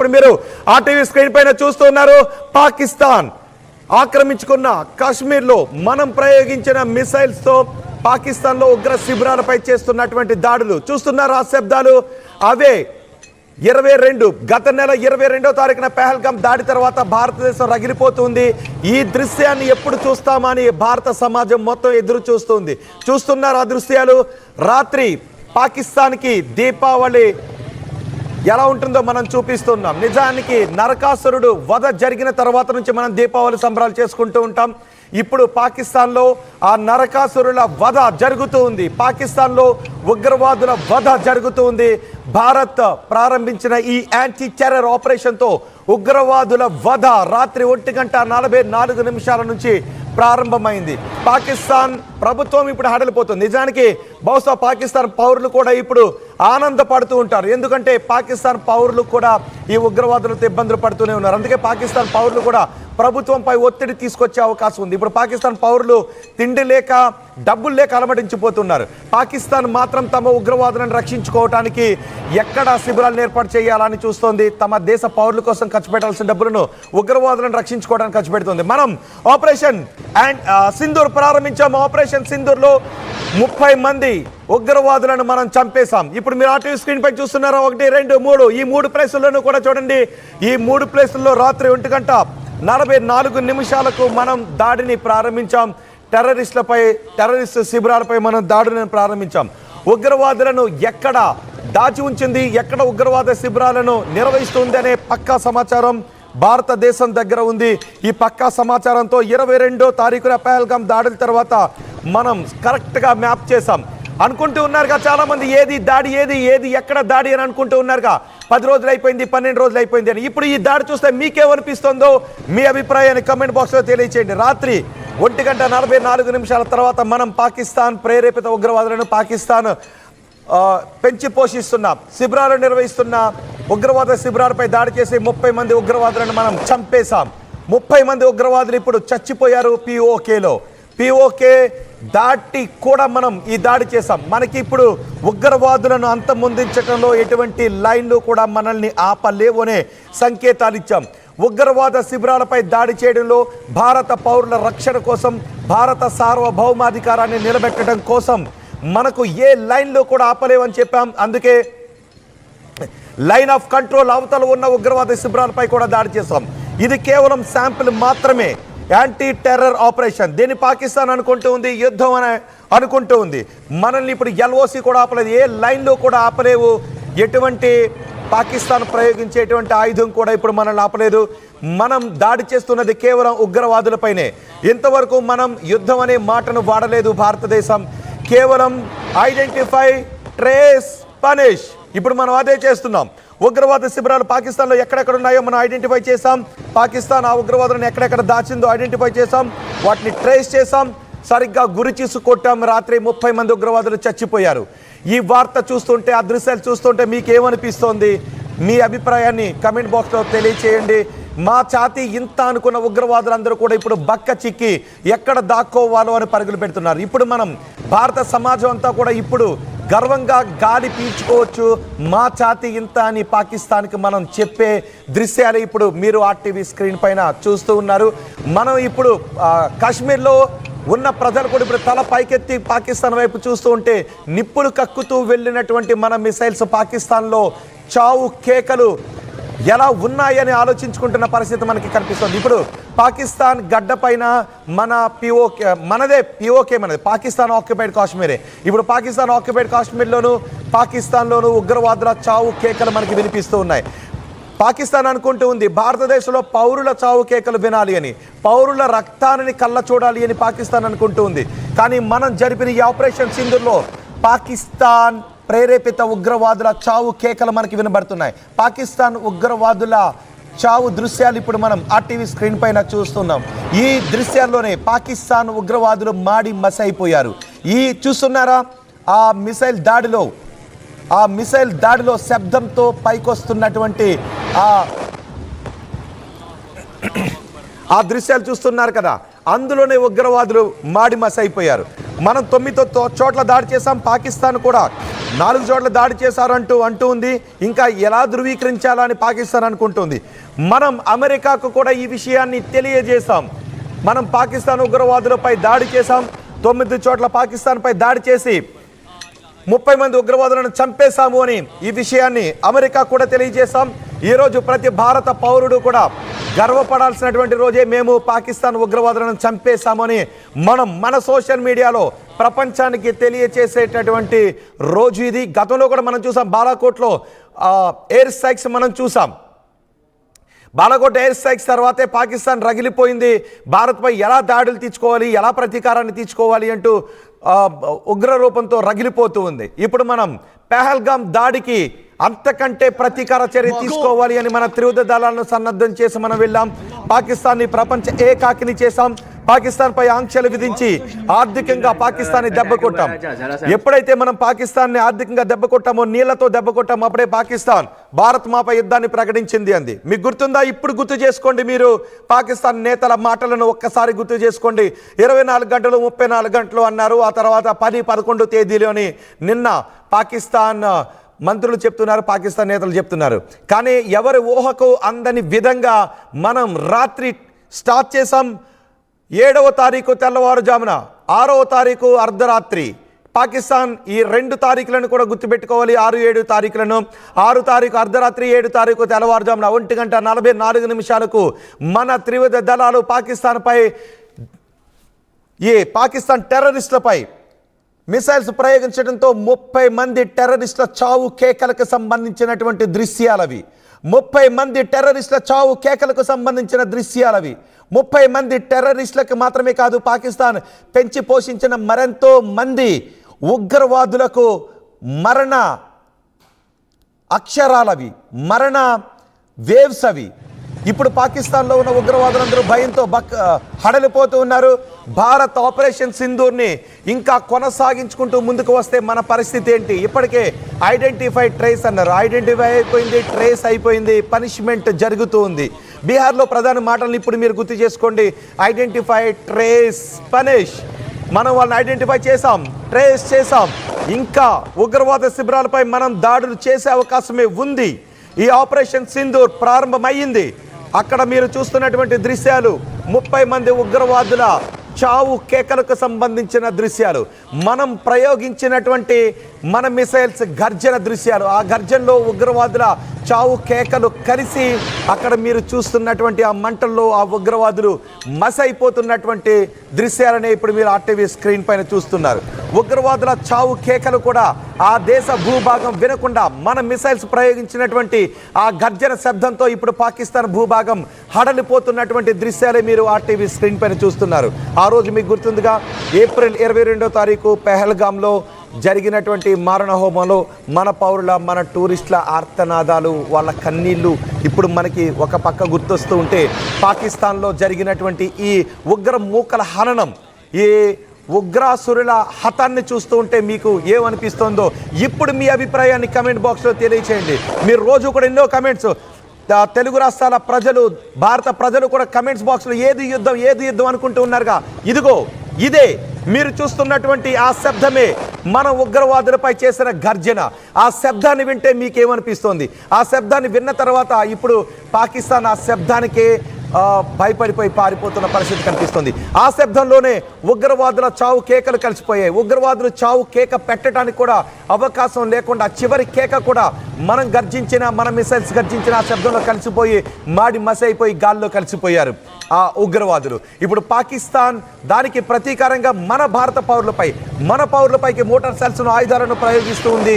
ఇప్పుడు మీరు RTV screen పైన చూస్తున్నారు. పాకిస్తాన్ ఆక్రమించుకున్న కాశ్మీర్లో మనం ప్రయోగించిన మిసైల్స్ తో పాకిస్తాన్లో ఉగ్ర శిబిరాలపై చేస్తున్నటువంటి దాడులు చూస్తున్నారు. ఆ శబ్దాలు అవే 22 గత నెల 22వ తారీఖున పహల్గామ్ దాడి తర్వాత భారతదేశం రగిలిపోతుంది. ఈ దృశ్యాన్ని ఎప్పుడు చూస్తామని భారత సమాజం మొత్తం ఎదురు చూస్తుంది. చూస్తున్నారు ఆ దృశ్యాలు. రాత్రి పాకిస్తాన్కి దీపావళి ఎలా ఉంటుందో మనం చూపిస్తున్నాం. నిజానికి నరకాసురుడు వధ జరిగిన తర్వాత నుంచి మనం దీపావళి సంబరాలు చేసుకుంటూ ఉంటాం. ఇప్పుడు పాకిస్తాన్లో ఆ నరకాసురుల వధ జరుగుతూ ఉంది. పాకిస్తాన్లో ఉగ్రవాదుల వధ జరుగుతూ ఉంది. భారత్ ప్రారంభించిన ఈ యాంటీ టెర్రర్ ఆపరేషన్తో ఉగ్రవాదుల వధ రాత్రి 1:44 నుంచి ప్రారంభమైంది. పాకిస్తాన్ ప్రభుత్వం ఇప్పుడు హడలిపోతుంది. నిజానికి బహుశా పాకిస్తాన్ పౌరులు కూడా ఇప్పుడు ఆనందపడుతూ ఉంటారు. ఎందుకంటే పాకిస్తాన్ పౌరులు కూడా ఈ ఉగ్రవాదులతో ఇబ్బందులు పడుతూనే ఉన్నారు. అందుకే పాకిస్తాన్ పౌరులు కూడా ప్రభుత్వంపై ఒత్తిడి తీసుకొచ్చే అవకాశం ఉంది. ఇప్పుడు పాకిస్తాన్ పౌరులు తిండి లేక డబ్బులు లేక అలమటించిపోతున్నారు. పాకిస్తాన్ మాత్రం తమ ఉగ్రవాదులను రక్షించుకోవడానికి ఎక్కడ శిబిరాలను ఏర్పాటు చేయాలని చూస్తోంది. తమ దేశ పౌరుల కోసం ఖర్చు పెట్టాల్సిన డబ్బులను ఉగ్రవాదులను రక్షించుకోవడానికి ఖర్చు పెడుతుంది. మనం ఆపరేషన్ సింధూర్ ప్రారంభించాము. ఆపరేషన్ సింధూర్లో 30 మంది ఉగ్రవాదులను మనం చంపేశాం. ఇప్పుడు మీరు ఆర్టీవీ స్క్రీన్ పై చూస్తున్నారు. 1, 2, 3 ఈ 3 ప్లేసులను కూడా చూడండి. ఈ 3 ప్లేసుల్లో రాత్రి 1:44 మనం దాడిని ప్రారంభించాం. టెర్రరిస్ట్ శిబిరాలపై మనం దాడులను ప్రారంభించాం. ఉగ్రవాదులను ఎక్కడ దాచి ఉంచింది, ఎక్కడ ఉగ్రవాద శిబిరాలను నిర్వహిస్తుంది అనే పక్కా సమాచారం భారతదేశం దగ్గర ఉంది. ఈ పక్కా సమాచారంతో 22వ తారీఖున పహల్గామ్ దాడుల తర్వాత మనం కరెక్ట్గా మ్యాప్ చేసాం. అనుకుంటూ ఉన్నారుగా చాలా మంది ఏది దాడి, ఏది ఎక్కడ దాడి అని అనుకుంటూ ఉన్నారుగా. 10 రోజులు అయిపోయింది, 12 రోజులు అయిపోయింది అని. ఇప్పుడు ఈ దాడి చూస్తే మీకేమనిపిస్తుందో మీ అభిప్రాయాన్ని కమెంట్ బాక్స్లో తెలియచేయండి. రాత్రి 1:44 తర్వాత మనం పాకిస్తాన్ ప్రేరేపిత ఉగ్రవాదులను పాకిస్తాన్ పెంచి పోషిస్తున్న శిబిరాలు నిర్వహిస్తున్న ఉగ్రవాద శిబిరాలపై దాడి చేసి 30 మంది ఉగ్రవాదులను మనం చంపేశాం. 30 మంది ఉగ్రవాదులు ఇప్పుడు చచ్చిపోయారు పిఓకే దాటి కూడా మనం ఈ దాడి చేశాం. మనకి ఇప్పుడు ఉగ్రవాదులను అంతమొందించడంలో ఎటువంటి లైన్లు కూడా మనల్ని ఆపలేవు అనే సంకేతాలు ఇచ్చాం. ఉగ్రవాద శిబిరాలపై దాడి చేయడంలో భారత పౌరుల రక్షణ కోసం, భారత సార్వభౌమాధికారాన్ని నిలబెట్టడం కోసం మనకు ఏ లైన్లో కూడా ఆపలేవని చెప్పాం. అందుకే లైన్ ఆఫ్ కంట్రోల్ అవతల ఉన్న ఉగ్రవాద శిబిరాలపై కూడా దాడి చేశాం. ఇది కేవలం శాంపిల్ మాత్రమే. యాంటీ టెర్రర్ ఆపరేషన్ దీన్ని పాకిస్తాన్ అనుకుంటూ ఉంది, యుద్ధం అని అనుకుంటూ ఉంది. మనల్ని ఇప్పుడు ఎల్ఓసి కూడా ఆపలేదు, ఏ లైన్లో కూడా ఆపలేవు. ఎటువంటి పాకిస్తాన్ ప్రయోగించేటువంటి ఆయుధం కూడా ఇప్పుడు మనల్ని ఆపలేదు. మనం దాడి చేస్తున్నది కేవలం ఉగ్రవాదులపైనే. ఇంతవరకు మనం యుద్ధం అనే మాటను వాడలేదు భారతదేశం. కేవలం ఐడెంటిఫై, ట్రేస్, పనిష్. ఇప్పుడు మనం అదే చేస్తున్నాం. ఉగ్రవాద శిబిరాలు పాకిస్తాన్లో ఎక్కడెక్కడ ఉన్నాయో మనం ఐడెంటిఫై చేసాం. పాకిస్తాన్ ఆ ఉగ్రవాదులను ఎక్కడెక్కడ దాచిందో ఐడెంటిఫై చేసాం. వాటిని ట్రేస్ చేసాం. సరిగ్గా గురి చూసి కొట్టాం. రాత్రి 30 మంది ఉగ్రవాదులు చచ్చిపోయారు. ఈ వార్త చూస్తుంటే, ఆ దృశ్యాలు చూస్తుంటే మీకేమనిపిస్తోంది? మీ అభిప్రాయాన్ని కమెంట్ బాక్స్లో తెలియచేయండి. మా ఛాతీ ఇంత అనుకున్న ఉగ్రవాదులందరూ కూడా ఇప్పుడు బక్క చిక్కి ఎక్కడ దాక్కోవాలో అని పరుగులు పెడుతున్నారు. ఇప్పుడు మనం భారత సమాజం అంతా కూడా ఇప్పుడు గర్వంగా గాలి పీల్చుకోవచ్చు. మా ఛాతీ ఇంత అని పాకిస్తాన్కి మనం చెప్పే దృశ్యాలు ఇప్పుడు మీరు ఆర్టీవీ స్క్రీన్ పైన చూస్తూ ఉన్నారు. మనం ఇప్పుడు కాశ్మీర్లో ఉన్న ప్రజలు కూడా ఇప్పుడు తల పైకెత్తి పాకిస్తాన్ వైపు చూస్తూ ఉంటే నిప్పులు కక్కుతూ వెళ్ళినటువంటి మన మిసైల్స్ పాకిస్తాన్లో చావు కేకలు ఎలా ఉన్నాయని ఆలోచించుకుంటున్న పరిస్థితి మనకి కనిపిస్తుంది. ఇప్పుడు పాకిస్తాన్ గడ్డ పైన మనదే పాకిస్తాన్ ఆక్యుపైడ్ కాశ్మీరే. ఇప్పుడు పాకిస్తాన్ ఆక్యుపైడ్ కాశ్మీర్లోను పాకిస్తాన్లోను ఉగ్రవాదుల చావు కేకలు మనకి వినిపిస్తూ ఉన్నాయి. పాకిస్తాన్ అనుకుంటూ ఉంది భారతదేశంలో పౌరుల చావు కేకలు వినాలి అని, పౌరుల రక్తాన్ని కళ్ళ చూడాలి అని పాకిస్తాన్ అనుకుంటూ ఉంది. కానీ మనం జరిపిన ఈ ఆపరేషన్ సింధూర్లో పాకిస్తాన్ ప్రేరేపిత ఉగ్రవాదుల చావు కేకలు మనకి వినబడుతున్నాయి. పాకిస్తాన్ ఉగ్రవాదుల చావు దృశ్యాలు ఇప్పుడు మనం ఆర్టీవీ స్క్రీన్ పైన చూస్తున్నాం. ఈ దృశ్యాల్లోనే పాకిస్తాన్ ఉగ్రవాదులు మాడి మసైపోయారు. ఈ చూస్తున్నారా ఆ మిసైల్ దాడిలో శబ్దంతో పైకొస్తున్నటువంటి ఆ దృశ్యాలు చూస్తున్నారు కదా. అందులోనే ఉగ్రవాదులు మాడి మసైపోయారు. మనం 9 చోట్ల దాడి చేసాం. పాకిస్తాన్ కూడా 4 చోట్ల దాడి చేశారంటూ అంటూ ఉంది. ఇంకా ఎలా ధృవీకరించాలని పాకిస్తాన్ అనుకుంటుంది. మనం అమెరికాకు కూడా ఈ విషయాన్ని తెలియజేశాం. మనం పాకిస్తాన్ ఉగ్రవాదులపై దాడి చేశాం. 9 చోట్ల పాకిస్తాన్పై దాడి చేసి 30 మంది ఉగ్రవాదులను చంపేశాము అని ఈ విషయాన్ని అమెరికా కూడా తెలియజేశాం. ఈరోజు ప్రతి భారత పౌరుడు కూడా గర్వపడాల్సినటువంటి రోజే. మేము పాకిస్తాన్ ఉగ్రవాదులను చంపేశామని మనం మన సోషల్ మీడియాలో ప్రపంచానికి తెలియచేసేటటువంటి రోజు ఇది. గతంలో కూడా మనం చూసాం, బాలాకోట్లో ఎయిర్ స్ట్రైక్స్ మనం చూసాం. బాలాకోట్ ఎయిర్ స్ట్రైక్స్ తర్వాతే పాకిస్తాన్ రగిలిపోయింది. భారత్పై ఎలా దాడులు తీర్చుకోవాలి, ఎలా ప్రతీకారాన్ని తీర్చుకోవాలి అంటూ ఉగ్ర రూపంతో రగిలిపోతూ ఉంది. ఇప్పుడు మనం పెహల్గాం దాడికి అంతకంటే ప్రతీకార చర్య తీసుకోవాలి అని మన త్రివిధ దళాలను సన్నద్ధం చేసి మనం వెళ్ళాం. పాకిస్తాన్ని ప్రపంచ ఏకాకిని చేశాం. పాకిస్తాన్ పై ఆంక్షలు విధించి ఆర్థికంగా పాకిస్తాన్ని దెబ్బ కొట్టాం. ఎప్పుడైతే మనం పాకిస్తాన్ని ఆర్థికంగా దెబ్బ కొట్టామో, నీళ్లతో దెబ్బ కొట్టామో, అప్పుడే పాకిస్తాన్ భారత్ మాపై యుద్ధాన్ని ప్రకటించింది అంది. మీకు గుర్తుందా? ఇప్పుడు గుర్తు చేసుకోండి. మీరు పాకిస్తాన్ నేతల మాటలను ఒక్కసారి గుర్తు చేసుకోండి. 24 గంటలు 34 గంటలు అన్నారు. ఆ తర్వాత 10, 11 తేదీలోని నిన్న పాకిస్తాన్ మంత్రులు చెప్తున్నారు, పాకిస్తాన్ నేతలు చెప్తున్నారు. కానీ ఎవరి ఊహకు అందని విధంగా మనం రాత్రి స్టార్ట్ చేసాం. 7వ తారీఖు తెల్లవారుజామున, 6వ తారీఖు అర్ధరాత్రి. పాకిస్తాన్ ఈ 2 తారీఖులను కూడా గుర్తుపెట్టుకోవాలి. 6, 7 తారీఖులను. 6 తారీఖు అర్ధరాత్రి, 7 తారీఖు తెల్లవారుజామున 1:44 మన త్రివిధ దళాలు పాకిస్తాన్ టెర్రరిస్టులపై మిసైల్స్ ప్రయోగించడంతో 30 మంది టెర్రరిస్టుల చావు కేకలకు సంబంధించినటువంటి దృశ్యాలవి. 30 మంది టెర్రరిస్టుల చావు కేకలకు సంబంధించిన దృశ్యాలవి. 30 మంది టెర్రరిస్టులకు మాత్రమే కాదు, పాకిస్తాన్ పెంచి పోషించిన మరెంతో మంది ఉగ్రవాదులకు మరణ అక్షరాలవి, మరణ వేవ్స్ అవి. ఇప్పుడు పాకిస్తాన్లో ఉన్న ఉగ్రవాదులందరూ భయంతో హడలిపోతూ ఉన్నారు. భారత్ ఆపరేషన్ సింధూర్ని ఇంకా కొనసాగించుకుంటూ ముందుకు వస్తే మన పరిస్థితి ఏంటి? ఇప్పటికే ఐడెంటిఫై ట్రేస్ అన్నారు. ఐడెంటిఫై అయిపోయింది, ట్రేస్ అయిపోయింది, పనిష్మెంట్ జరుగుతూ ఉంది. బీహార్లో ప్రధాన మాటలను ఇప్పుడు మీరు గుర్తు చేసుకోండి. Identify, trace, punish. మనం వాళ్ళని ఐడెంటిఫై చేసాం, ట్రేస్ చేసాం. ఇంకా ఉగ్రవాద శిబిరాలపై మనం దాడులు చేసే అవకాశమే ఉంది. ఈ ఆపరేషన్ సింధూర్ ప్రారంభమైంది. అక్కడ మీరు చూస్తున్నటువంటి దృశ్యాలు 30 మంది ఉగ్రవాదుల చావు కేకలకు సంబంధించిన దృశ్యాలు. మనం ప్రయోగించినటువంటి మన మిసైల్స్ గర్జన దృశ్యాలు. ఆ గర్జనలో ఉగ్రవాదుల చావు కేకలు కలిసి అక్కడ మీరు చూస్తున్నటువంటి ఆ మంటల్లో ఆ ఉగ్రవాదులు మసైపోతున్నటువంటి దృశ్యాలనే ఇప్పుడు మీరు ఆర్టీవీ స్క్రీన్ పైన చూస్తున్నారు. ఉగ్రవాదుల చావు కేకలు కూడా ఆ దేశ భూభాగం వినకుండా మన మిసైల్స్ ప్రయోగించినటువంటి ఆ గర్జన శబ్దంతో ఇప్పుడు పాకిస్తాన్ భూభాగం హడలిపోతున్నటువంటి దృశ్యాలే మీరు ఆర్టీవీ స్క్రీన్ పైన చూస్తున్నారు. ఆ రోజు మీకు గుర్తుందిగా, ఏప్రిల్ 22వ తారీఖు పెహల్గాంలో జరిగినటువంటి మారణ హోమంలో మన పౌరుల, మన టూరిస్టుల ఆర్తనాదాలు, వాళ్ళ కన్నీళ్లు ఇప్పుడు మనకి ఒక పక్క గుర్తొస్తూ ఉంటే, పాకిస్తాన్లో జరిగినటువంటి ఈ ఉగ్ర మూకల హననం, ఈ ఉగ్రాసురుల హతాన్ని చూస్తూ ఉంటే మీకు ఏమనిపిస్తుందో ఇప్పుడు మీ అభిప్రాయాన్ని కమెంట్ బాక్స్లో తెలియచేయండి. మీరు రోజు కూడా ఎన్నో కమెంట్స్, తెలుగు రాష్ట్రాల ప్రజలు, భారత ప్రజలు కూడా కమెంట్స్ బాక్స్లో ఏది యుద్ధం అనుకుంటూ ఉన్నారుగా. ఇదిగో ఇదే మీరు చూస్తున్నటువంటి ఆ శబ్దమే మన ఉగ్రవాదులపై చేసిన గర్జన. ఆ శబ్దాన్ని వింటే మీకేమనిపిస్తోంది? ఆ శబ్దాన్ని విన్న తర్వాత ఇప్పుడు పాకిస్తాన్ ఆ శబ్దానికే భయపడిపోయి పారిపోతున్న పరిస్థితి కనిపిస్తుంది. ఆ శబ్దంలోనే ఉగ్రవాదుల చావు కేకలు కలిసిపోయాయి. ఉగ్రవాదులు చావు కేక పెట్టడానికి కూడా అవకాశం లేకుండా చివరి కేక కూడా మనం గర్జించిన, మన మిసైల్స్ గర్జించిన ఆ శబ్దంలో కలిసిపోయి మాడి మసైపోయి గాల్లో కలిసిపోయారు ఆ ఉగ్రవాదులు. ఇప్పుడు పాకిస్తాన్ దానికి ప్రతీకారంగా మన భారత పౌరులపైకి మోటార్ సెల్స్ను, ఆయుధాలను ప్రయోగిస్తూ ఉంది.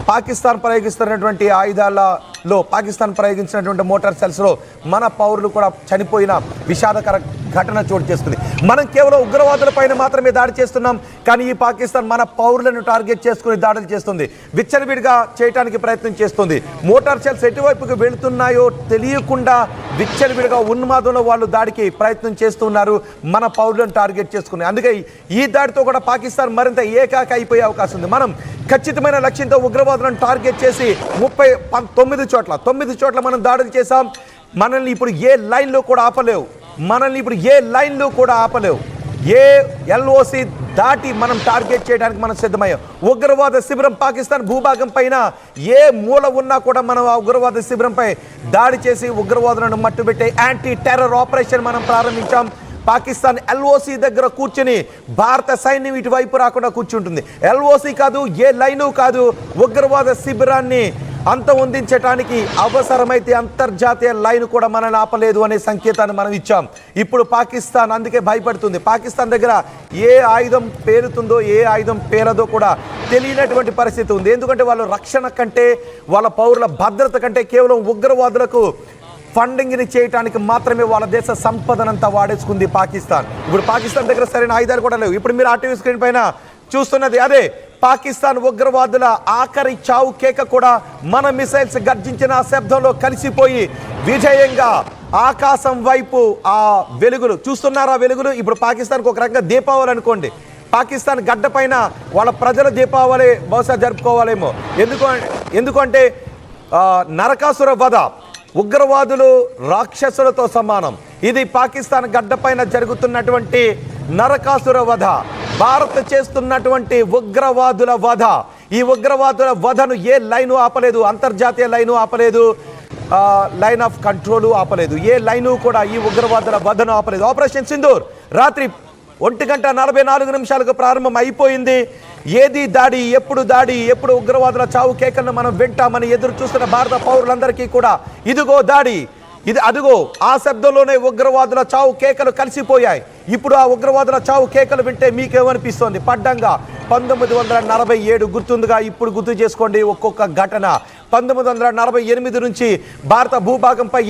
పాకిస్తాన్ ప్రయోగిస్తున్నటువంటి ఆయుధాలలో, పాకిస్తాన్ ప్రయోగించినటువంటి మోటార్ సెల్స్లో మన పౌరులు కూడా చనిపోయిన విషాదకర ఘటన చోటు చేసుకుంది. మనం కేవలం ఉగ్రవాదులపైన మాత్రమే దాడి చేస్తున్నాం, కానీ ఈ పాకిస్తాన్ మన పౌరులను టార్గెట్ చేసుకుని దాడులు చేస్తుంది, విచ్చలవిడిగా చేయడానికి ప్రయత్నం చేస్తుంది. మోటార్ సెల్స్ ఎటువైపుకి వెళుతున్నాయో తెలియకుండా విచ్చలవిడిగా ఉన్మాదంలో వాళ్ళు దాడికి ప్రయత్నం చేస్తున్నారు, మన పౌరులను టార్గెట్ చేసుకుని. అందుకే ఈ దాడితో కూడా పాకిస్తాన్ మరింత ఏకాకి అయిపోయే అవకాశం ఉంది. మనం ఖచ్చితమైన లక్ష్యంతో ఉగ్రవాదులను టార్గెట్ చేసి 9 చోట్ల మనం దాడులు చేశాం. మనల్ని ఇప్పుడు ఏ లైన్లో కూడా ఆపలేవు. LOC దాటి మనం టార్గెట్ చేయడానికి మనం సిద్ధమయ్యాం. ఉగ్రవాద శిబిరం పాకిస్తాన్ భూభాగం పైన ఏ మూల ఉన్నా కూడా మనం ఆ ఉగ్రవాద శిబిరంపై దాడి చేసి ఉగ్రవాదులను మట్టుబెట్టే యాంటీ టెర్రర్ ఆపరేషన్ మనం ప్రారంభించాం. పాకిస్తాన్ LOC దగ్గర కూర్చుని భారత సైన్యం ఇటువైపు రాకుండా కూర్చుంటుంది. LOC కాదు, ఏ లైను కాదు, ఉగ్రవాద శిబిరాన్ని అంతమొందించడానికి అవసరమైతే అంతర్జాతీయ లైన్ కూడా మనల్ని ఆపలేదు అనే సంకేతాన్ని మనం ఇచ్చాం. ఇప్పుడు పాకిస్తాన్ అందుకే భయపడుతుంది. పాకిస్తాన్ దగ్గర ఏ ఆయుధం పేలుతుందో ఏ ఆయుధం పేలదో కూడా తెలియనటువంటి పరిస్థితి ఉంది. ఎందుకంటే వాళ్ళు రక్షణ కంటే, వాళ్ళ పౌరుల భద్రత కంటే కేవలం ఉగ్రవాదులకు ఫండింగ్ని చేయడానికి మాత్రమే వాళ్ళ దేశ సంపదనంతా వాడేసుకుంది పాకిస్తాన్. ఇప్పుడు పాకిస్తాన్ దగ్గర సరైన ఆయుధాలు కూడా లేవు. ఇప్పుడు మీరు ఆర్టీవీ స్క్రీన్ పైన చూస్తున్నది అదే పాకిస్తాన్ ఉగ్రవాదుల ఆఖరి చావు కేక కూడా మన మిసైల్స్ గర్జించిన శబ్దంలో కలిసిపోయి విజయంగా ఆకాశం వైపు ఆ వెలుగులు చూస్తున్నారా? వెలుగులు ఇప్పుడు పాకిస్తాన్కి ఒక రకంగా దీపావళి అనుకోండి. పాకిస్తాన్ గడ్డ పైన వాళ్ళ ప్రజల దీపావళి బహుశా జరుపుకోవాలేమో. ఎందుకంటే నరకాసుర వధ, ఉగ్రవాదులు రాక్షసులతో సమానం. ఇది పాకిస్తాన్ గడ్డపైన జరుగుతున్నటువంటి నరకాసుర వధ, భారత్ చేస్తున్నటువంటి ఉగ్రవాదుల వధ. ఈ ఉగ్రవాదుల వధను ఏ లైను ఆపలేదు, అంతర్జాతీయ లైను ఆపలేదు, లైన్ ఆఫ్ కంట్రోల్ ఆపలేదు. ఏ లైను కూడా ఈ ఉగ్రవాదుల వధను ఆపలేదు. ఆపరేషన్ సింధూర్ రాత్రి 1:44 ప్రారంభం అయిపోయింది. ఏది దాడి, ఎప్పుడు ఉగ్రవాదుల చావు కేకలను మనం వింటామని ఎదురు చూస్తున్న భారత పౌరులందరికీ కూడా ఇదిగో దాడి, అదిగో ఆ శబ్దంలోనే ఉగ్రవాదుల చావు కేకలు కలిసిపోయాయి. ఇప్పుడు ఆ ఉగ్రవాదుల చావు కేకలు వింటే మీకేమనిపిస్తోంది? పడ్డంగా 1947 గుర్తుందిగా, ఇప్పుడు గుర్తు చేసుకోండి ఒక్కొక్క ఘటన. 1948 నుంచి భారత భూభాగంపై